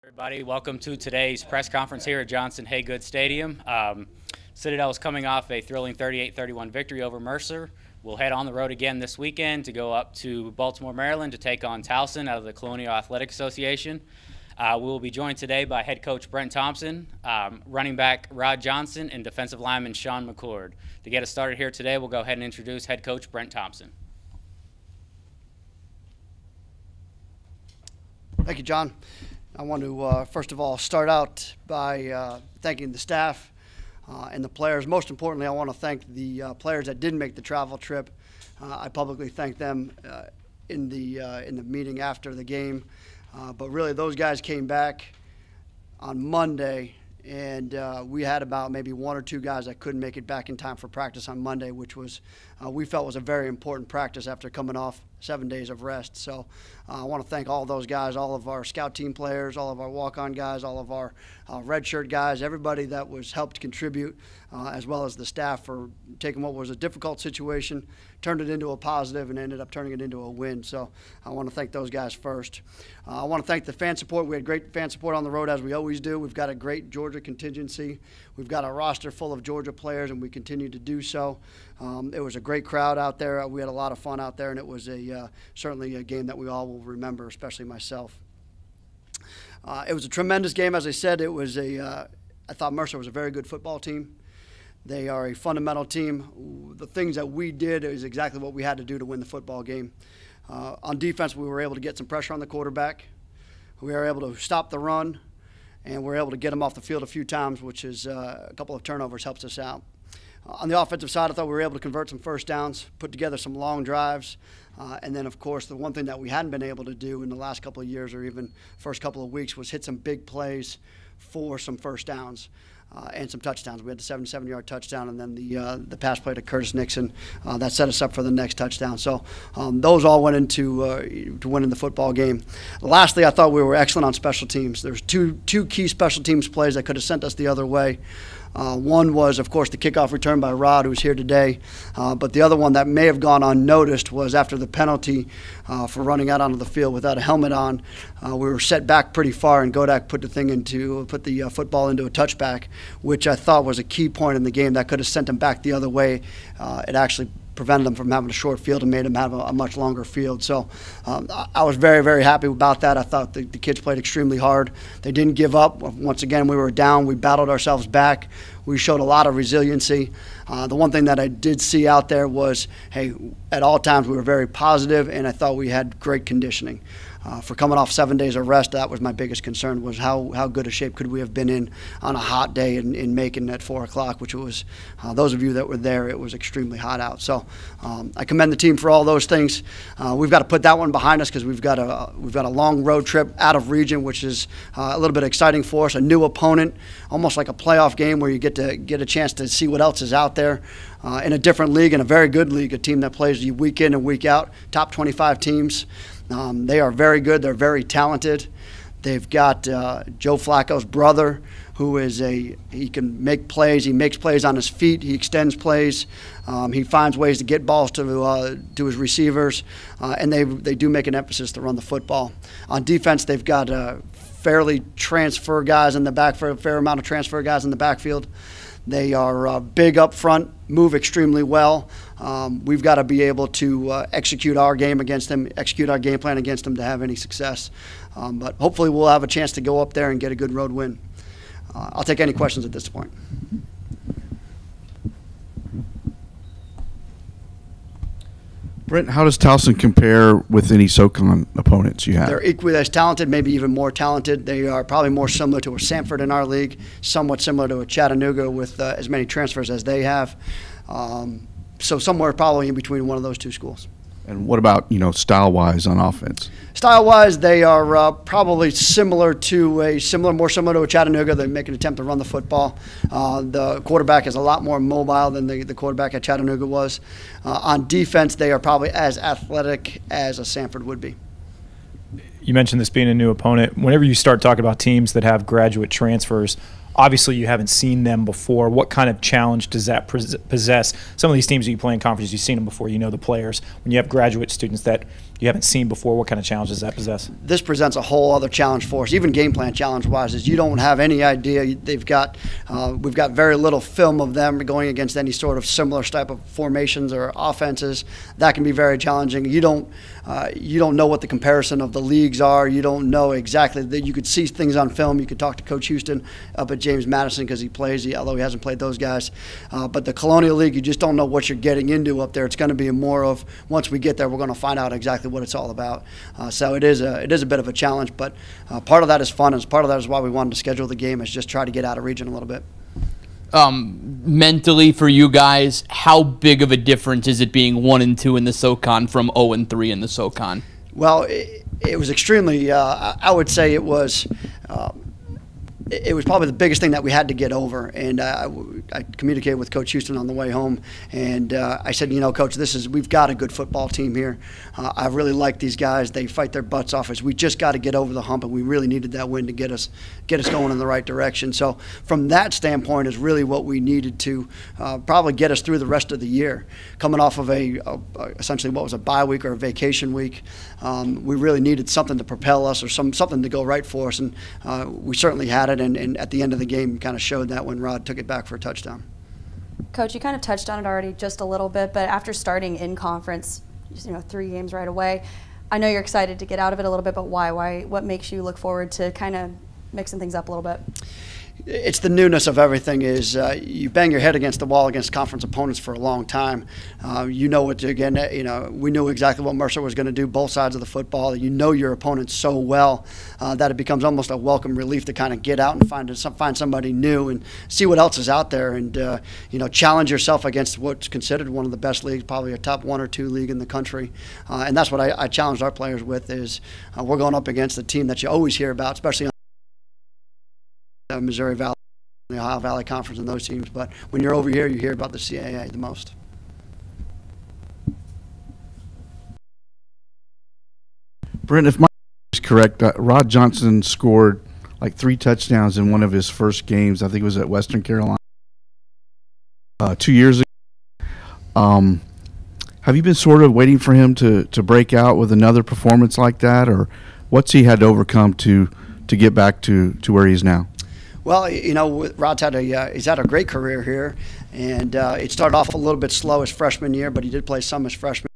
Everybody, welcome to today's press conference here at Johnson Haygood Stadium. Citadel is coming off a thrilling 38-31 victory over Mercer. We'll head on the road again this weekend to go up to Baltimore, Maryland to take on Towson out of the Colonial Athletic Association. We will be joined today by head coach Brent Thompson, running back Rod Johnson, and defensive lineman Sean McCord. To get us started here today, we'll go ahead and introduce head coach Brent Thompson. Thank you, John. I want to, first of all, start out by thanking the staff and the players. Most importantly, I want to thank the players that didn't make the travel trip. I publicly thanked them in the meeting after the game. But really, those guys came back on Monday, and we had about maybe one or two guys that couldn't make it back in time for practice on Monday, which was we felt was a very important practice after coming off 7 days of rest. So I want to thank all those guys, all of our scout team players, all of our walk-on guys, all of our redshirt guys, everybody that was helped contribute, as well as the staff for taking what was a difficult situation, turned it into a positive, and ended up turning it into a win. So I want to thank those guys first. I want to thank the fan support. We had great fan support on the road, as we always do. We've got a great Georgia contingency. We've got a roster full of Georgia players, and we continue to do so. It was a great crowd out there. We had a lot of fun out there, and it was certainly a game that we all will remember, especially myself. It was a tremendous game. As I said, it was I thought Mercer was a very good football team. They are a fundamental team. The things that we did is exactly what we had to do to win the football game. On defense, we were able to get some pressure on the quarterback. We were able to stop the run, and we were able to get him off the field a few times, which is a couple of turnovers helps us out. On the offensive side, I thought we were able to convert some first downs, put together some long drives, and then, of course, the one thing that we hadn't been able to do in the last couple of years or even first couple of weeks was hit some big plays for some first downs and some touchdowns. We had the 77-yard touchdown and then the pass play to Curtis Nixon that set us up for the next touchdown. So those all went into to winning the football game. Lastly, I thought we were excellent on special teams. There's two key special teams plays that could have sent us the other way. One was, of course, the kickoff return by Rod, who's here today. But the other one that may have gone unnoticed was after the penalty for running out onto the field without a helmet on. We were set back pretty far, and Godak put the football into a touchback, which I thought was a key point in the game that could have sent him back the other way. It actually prevented them from having a short field and made them have a much longer field. So I was very, very happy about that. I thought the kids played extremely hard. They didn't give up. Once again, we were down. We battled ourselves back. We showed a lot of resiliency. The one thing that I did see out there was, hey, at all times we were very positive, and I thought we had great conditioning. For coming off 7 days of rest, that was my biggest concern, was how good a shape could we have been in on a hot day in Macon at 4 o'clock, which was, those of you that were there, it was extremely hot out. So I commend the team for all those things. We've got to put that one behind us because we've got a long road trip out of region, which is a little bit exciting for us, a new opponent, almost like a playoff game where you get a chance to see what else is out there. In a different league, in a very good league, a team that plays you week in and week out, top 25 teams. They are very good. They're very talented. They've got Joe Flacco's brother, who is he can make plays. He makes plays on his feet. He extends plays. He finds ways to get balls to his receivers, and they do make an emphasis to run the football. On defense, they've got fairly transfer guys in the back, for a fair amount of transfer guys in the backfield. They are big up front, move extremely well. We've got to be able to execute our game against them, execute our game plan against them to have any success. But hopefully we'll have a chance to go up there and get a good road win. I'll take any questions at this point. Brent, how does Towson compare with any Socon opponents you have? They're equally as talented, maybe even more talented. They are probably more similar to a Sanford in our league, somewhat similar to a Chattanooga with as many transfers as they have. So somewhere probably in between one of those two schools. And what about, style-wise on offense? Style-wise, they are probably more similar to a Chattanooga. They make an attempt to run the football. The quarterback is a lot more mobile than the quarterback at Chattanooga was. On defense, they are probably as athletic as a Sanford would be. You mentioned this being a new opponent. Whenever you start talking about teams that have graduate transfers, Obviously, you haven't seen them before. What kind of challenge does that possess? Some of these teams that you play in conferences, you've seen them before, you know the players. When you have graduate students that you haven't seen before, what kind of challenge does that possess? This presents a whole other challenge for us, even game plan challenge-wise, is you don't have any idea. We've got very little film of them going against any sort of similar type of formations or offenses. That can be very challenging. You don't know what the comparison of the leagues are. You don't know exactly that. You could see things on film. You could talk to Coach Houston up at James Madison because he plays, although he hasn't played those guys. But the Colonial League, you just don't know what you're getting into up there. It's going to be more of, once we get there, we're going to find out exactly what it's all about. So it is a bit of a challenge, but part of that is fun, and part of that is why we wanted to schedule the game, is just try to get out of region a little bit. Mentally for you guys, how big of a difference is it being 1-2 in the Socon from 0-3 in the Socon? Well, it was extremely. I would say it was. It was probably the biggest thing that we had to get over, and I communicated with Coach Houston on the way home, and I said, Coach, we've got a good football team here. I really like these guys. They fight their butts off. We just got to get over the hump, and we really needed that win to get us going in the right direction. So from that standpoint is really what we needed to probably get us through the rest of the year. Coming off of essentially what was a bye week or a vacation week, we really needed something to propel us or something to go right for us, and we certainly had it. And at the end of the game, kind of showed that when Rod took it back for a touchdown. Coach, you kind of touched on it already just a little bit, but after starting in conference, 3 games right away, I know you're excited to get out of it a little bit, but why? What makes you look forward to kind of mixing things up a little bit? It's the newness of everything. Is you bang your head against the wall against conference opponents for a long time. We knew exactly what Mercer was going to do, both sides of the football. You know your opponent so well that it becomes almost a welcome relief to kind of get out and find somebody new and see what else is out there, and challenge yourself against what's considered one of the best leagues, probably a top 1 or 2 league in the country. And that's what I challenged our players with. Is we're going up against the team that you always hear about, especially on Missouri Valley, the Ohio Valley Conference, and those teams. But when you're over here, you hear about the CAA the most. Brent, if my is correct, Rod Johnson scored like 3 touchdowns in one of his first games. I think it was at Western Carolina 2 years ago. Have you been sort of waiting for him to break out with another performance like that, or what's he had to overcome to get back to where he is now? Well, Rod's he's had a great career here, and it started off a little bit slow his freshman year, but he did play some his freshman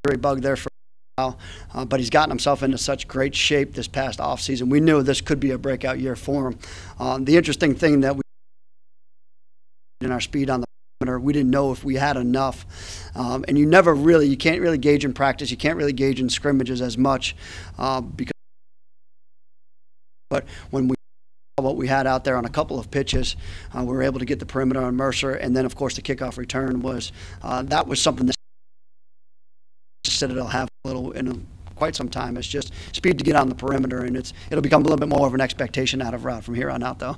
year. Bug there for a while, but he's gotten himself into such great shape this past offseason. We knew this could be a breakout year for him. The interesting thing that we in our speed on the perimeter, we didn't know if we had enough, and you can't really gauge in practice. You can't really gauge in scrimmages as much because. But when we what we had out there on a couple of pitches, we were able to get the perimeter on Mercer, and then of course the kickoff return was something that Citadel have quite some time. It's just speed to get on the perimeter, and it'll become a little bit more of an expectation out of Rod from here on out, though.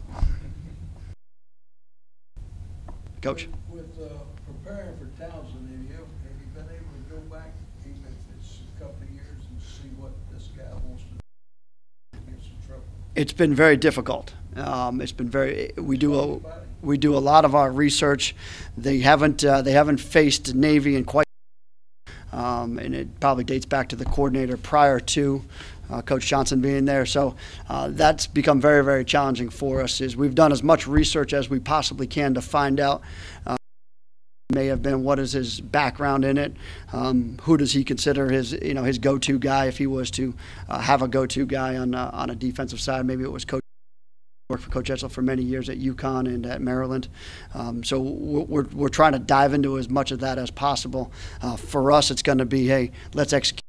Coach. With preparing for Townsend, have you been able to go back, even if it's a couple of years, and see what this guy wants to do to get some trouble? It's been very difficult. We do a lot of our research. They haven't faced Navy in quite, and it probably dates back to the coordinator prior to Coach Johnson being there. So that's become very, very challenging for us. Is we've done as much research as we possibly can to find out may have been what is his background in it, who does he consider his go-to guy if he was to have a go-to guy on a defensive side. Maybe it was Coach. Worked for Coach Etzel for many years at UConn and at Maryland. So we're trying to dive into as much of that as possible. For us, it's going to be, hey, let's execute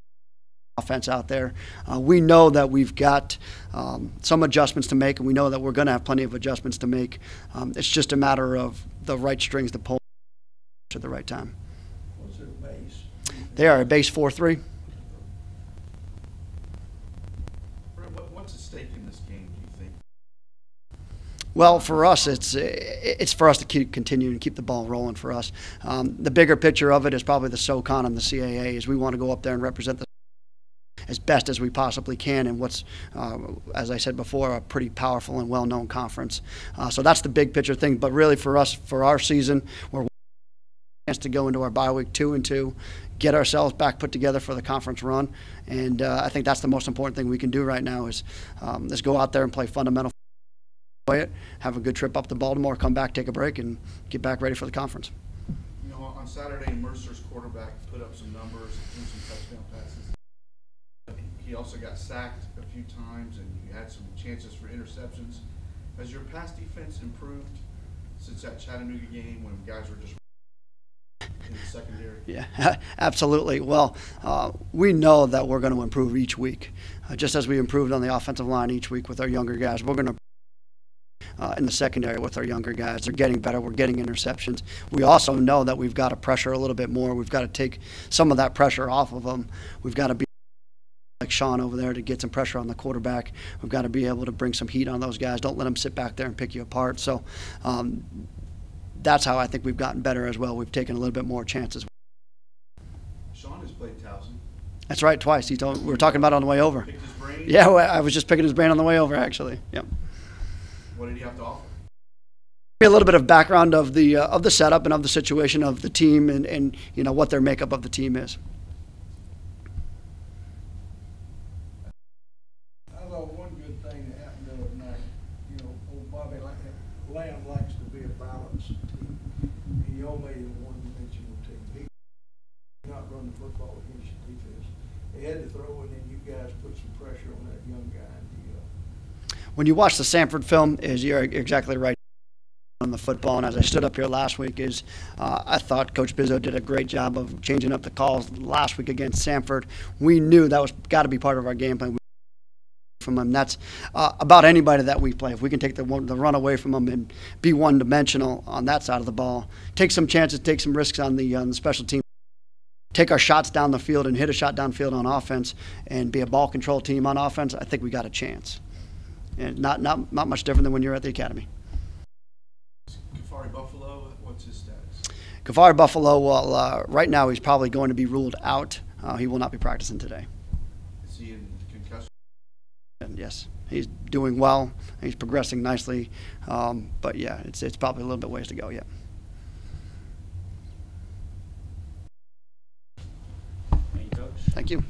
offense out there. We know that we've got some adjustments to make, and we know that we're going to have plenty of adjustments to make. It's just a matter of the right strings to pull at the right time. What's their base? They are a base 4-3. What's at stake in this game, do you think? Well, for us, it's for us to continue and keep the ball rolling for us. The bigger picture of it is probably the Socon and the CAA, is we want to go up there and represent the as best as we possibly can in what's, as I said before, a pretty powerful and well-known conference. So that's the big picture thing. But really for us, for our season, we're chance to go into our bye week 2-2, get ourselves back put together for the conference run, and I think that's the most important thing we can do right now is go out there and play fundamental, enjoy it, have a good trip up to Baltimore, come back, take a break, and get back ready for the conference. You know, on Saturday, Mercer's quarterback put up some numbers, threw some touchdown passes. He also got sacked a few times, and you had some chances for interceptions. Has your pass defense improved since that Chattanooga game when guys were just in the secondary? Yeah, absolutely. Well, we know that we're going to improve each week. Just as we improved on the offensive line each week with our younger guys, we're going to in the secondary with our younger guys. They're getting better. We're getting interceptions. We also know that we've got to pressure a little bit more. We've got to take some of that pressure off of them. We've got to be like Sean over there to get some pressure on the quarterback. We've got to be able to bring some heat on those guys. Don't let them sit back there and pick you apart. So that's how I think we've gotten better as well. We've taken a little bit more chances. Sean has played Towson. That's right, twice. We were talking about it on the way over. Picked his brain? Yeah, I was just picking his brain on the way over, actually. Yep. What did he have to offer? A little bit of background of the setup and of the situation of the team and you know what their makeup of the team is. I thought one good thing that happened the other night, you know, old Bobby Lamb likes to be a balanced team. He only is a one-dimensional team. He did not run the football against your defense. He had to throw, and then you guys put some pressure on that young guy. When you watch the Samford film, you're exactly right on the football. And as I stood up here last week, I thought Coach Bizzo did a great job of changing up the calls last week against Samford. We knew that was got to be part of our game plan from him. That's about anybody that we play. If we can take the run away from them and be one-dimensional on that side of the ball, take some chances, take some risks on the special team, take our shots down the field and hit a shot downfield on offense, and be a ball control team on offense, I think we got a chance. And not much different than when you're at the academy. Kafari Buffalo, what's his status? Kafari Buffalo, well, right now he's probably going to be ruled out. He will not be practicing today. Is he in concussion? And yes, he's doing well. He's progressing nicely. But yeah, it's probably a little bit ways to go yet. Thank you, Coach. Thank you.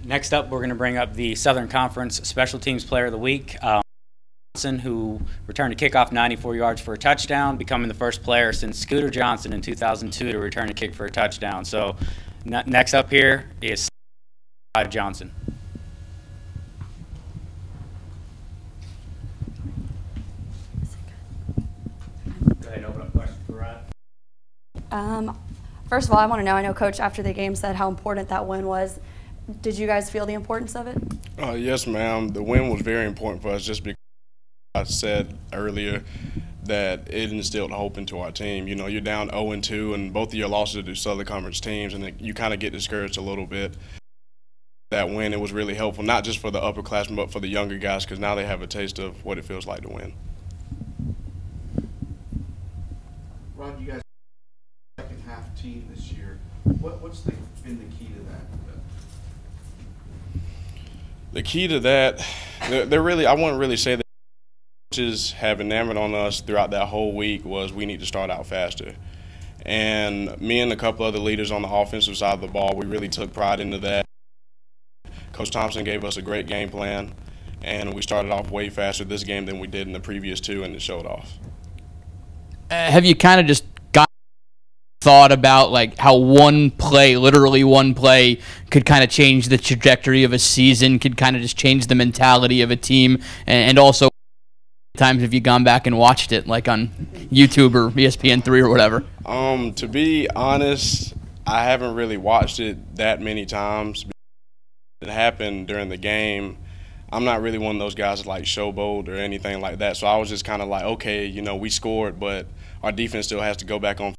Next up, we're going to bring up the Southern Conference Special Teams Player of the Week, Johnson, who returned a kickoff 94 yards for a touchdown, becoming the first player since Scooter Johnson in 2002 to return a kick for a touchdown. So next up here is Johnson. Go ahead and open up questions for Rod. First of all, I know Coach after the game said how important that win was. Did you guys feel the importance of it? Yes, ma'am. The win was very important for us just because I said earlier that it instilled hope into our team. You know, you're down 0-2, and both of your losses to Southern Conference teams, and you kind of get discouraged a little bit. That win, it was really helpful, not just for the upperclassmen, but for the younger guys, because now they have a taste of what it feels like to win. Ron, you guys second half team this year. What's been the key to that? The key to that, I wouldn't really say that coaches have enamored on us throughout that whole week was we need to start out faster. And me and a couple other leaders on the offensive side of the ball, we really took pride into that. Coach Thompson gave us a great game plan, and we started off way faster this game than we did in the previous two, and it showed off. Have you kind of just thought about like how literally one play could kind of change the trajectory of a season, could kind of just change the mentality of a team, and also times have you gone back and watched it like on YouTube or ESPN3 or whatever? To be honest, I haven't really watched it that many times. It happened during the game. I'm not really one of those guys that like showboat or anything like that, so I was just kind of like, okay, you know, we scored, but our defense still has to go back on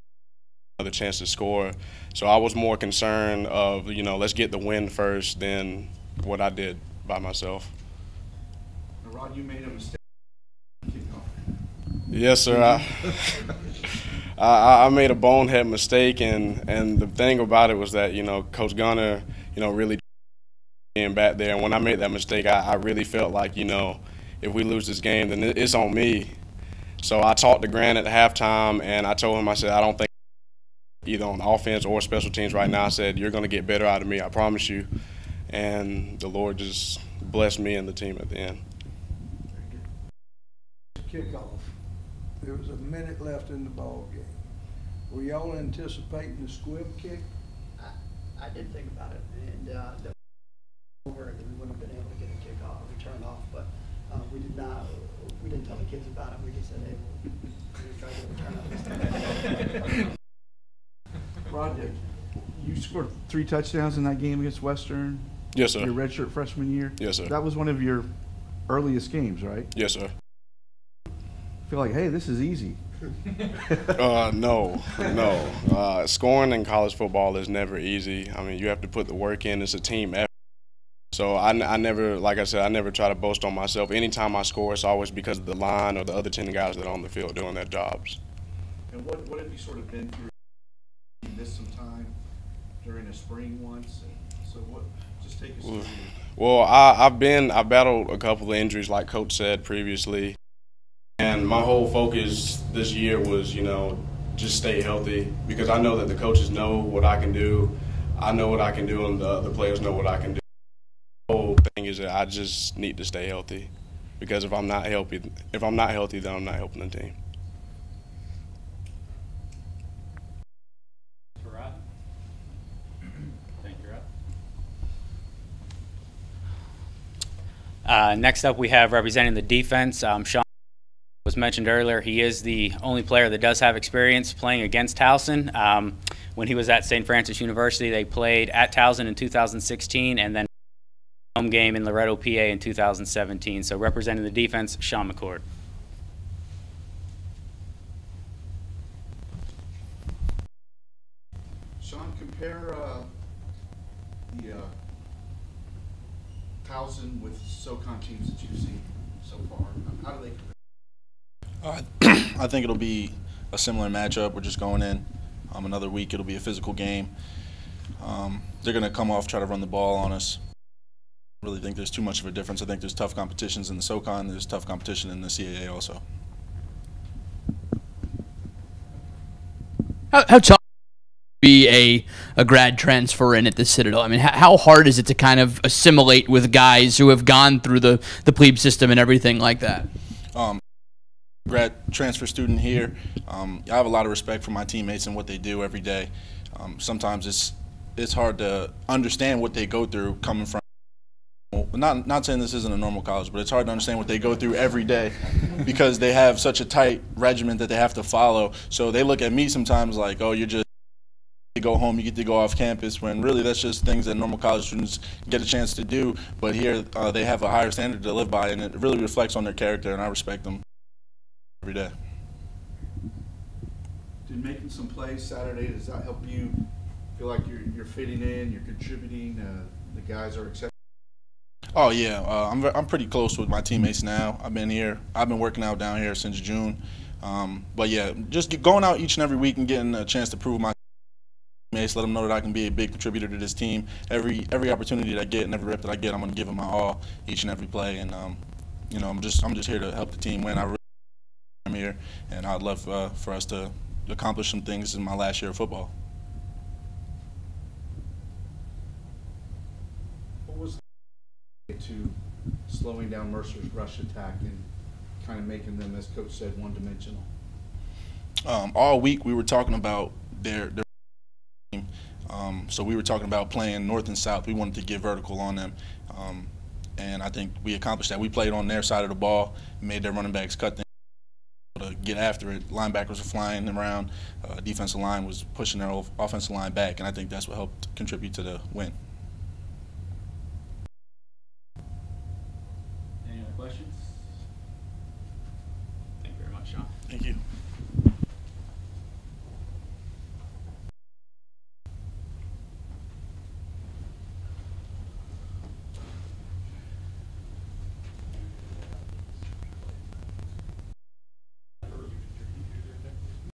another chance to score. So I was more concerned of, you know, let's get the win first than what I did by myself. Now, Rod, you made a mistake. Yes, sir. I made a bonehead mistake, and the thing about it was that, you know, Coach Gunner, you know, really being back there. And when I made that mistake, I really felt like, you know, if we lose this game, then it's on me. So I talked to Grant at halftime, and I told him, I said, I don't think either on offense or special teams right now. I said, you're going to get better out of me, I promise you. And the Lord just blessed me and the team at the end. Kickoff. There was a minute left in the ball game. Were y'all anticipating the squib kick? I did think about it, and that over and we wouldn't have been able to get a kickoff, a return off, but we did not. We didn't tell the kids about it. We just said, hey, we're trying to return off this time. Rod, you scored 3 touchdowns in that game against Western. Yes, sir. Your redshirt freshman year. Yes, sir. That was one of your earliest games, right? Yes, sir. I feel like, hey, this is easy. No. Scoring in college football is never easy. I mean, you have to put the work in. It's a team effort. So I never, like I said, I never try to boast on myself. Anytime I score, it's always because of the line or the other 10 guys that are on the field doing their jobs. And what have you sort of been through? You missed some time during the spring once. So what? Just take us through. Well, I battled a couple of injuries, like Coach said previously. And my whole focus this year was, you know, just stay healthy, because I know that the coaches know what I can do. I know what I can do, and the other players know what I can do. The whole thing is that I just need to stay healthy, because if I'm not healthy, then I'm not helping the team. Rod. Thank you, Rod. Next up, we have representing the defense, Sean. Was mentioned earlier, he is the only player that does have experience playing against Towson. When he was at St. Francis University, they played at Towson in 2016 and then home game in Loretto, PA in 2017. So representing the defense, Sean McCord. Sean, compare the Towson with Socon teams that you've seen so far. How do they compare? I think it'll be a similar matchup. We're just going in another week. It'll be a physical game. They're going to come off, try to run the ball on us. I really think there's too much of a difference. I think there's tough competitions in the Socon. There's tough competition in the CAA also. How tough be a grad transfer in at the Citadel? I mean, how hard is it to kind of assimilate with guys who have gone through the plebe system and everything like that? Grad transfer student here. I have a lot of respect for my teammates and what they do every day. Sometimes it's hard to understand what they go through coming from. Not saying this isn't a normal college, but it's hard to understand what they go through every day because they have such a tight regimen that they have to follow. So they look at me sometimes like, oh, you're just to go home, you get to go off campus, when really that's just things that normal college students get a chance to do. But here they have a higher standard to live by, and it really reflects on their character, and I respect them every day. Did making some plays Saturday, does that help you feel like you're fitting in, you're contributing, the guys are accepting? Oh yeah, I'm pretty close with my teammates now. I've been working out down here since June. But yeah, just going out each and every week and getting a chance to prove my teammates, let them know that I can be a big contributor to this team. Every opportunity that I get and every rep that I get, I'm going to give it my all each and every play. And you know, I'm just here to help the team win. I'm here, and I'd love for us to accomplish some things in my last year of football. What was to slowing down Mercer's rush attack and kind of making them, as Coach said, one-dimensional? All week we were talking about their team. So we were talking about playing north and south. We wanted to get vertical on them. And I think we accomplished that. We played on their side of the ball, made their running backs cut things to get after it. Linebackers were flying around. Defensive line was pushing their offensive line back, and I think that's what helped contribute to the win. Any other questions? Thank you very much, Sean. Thank you.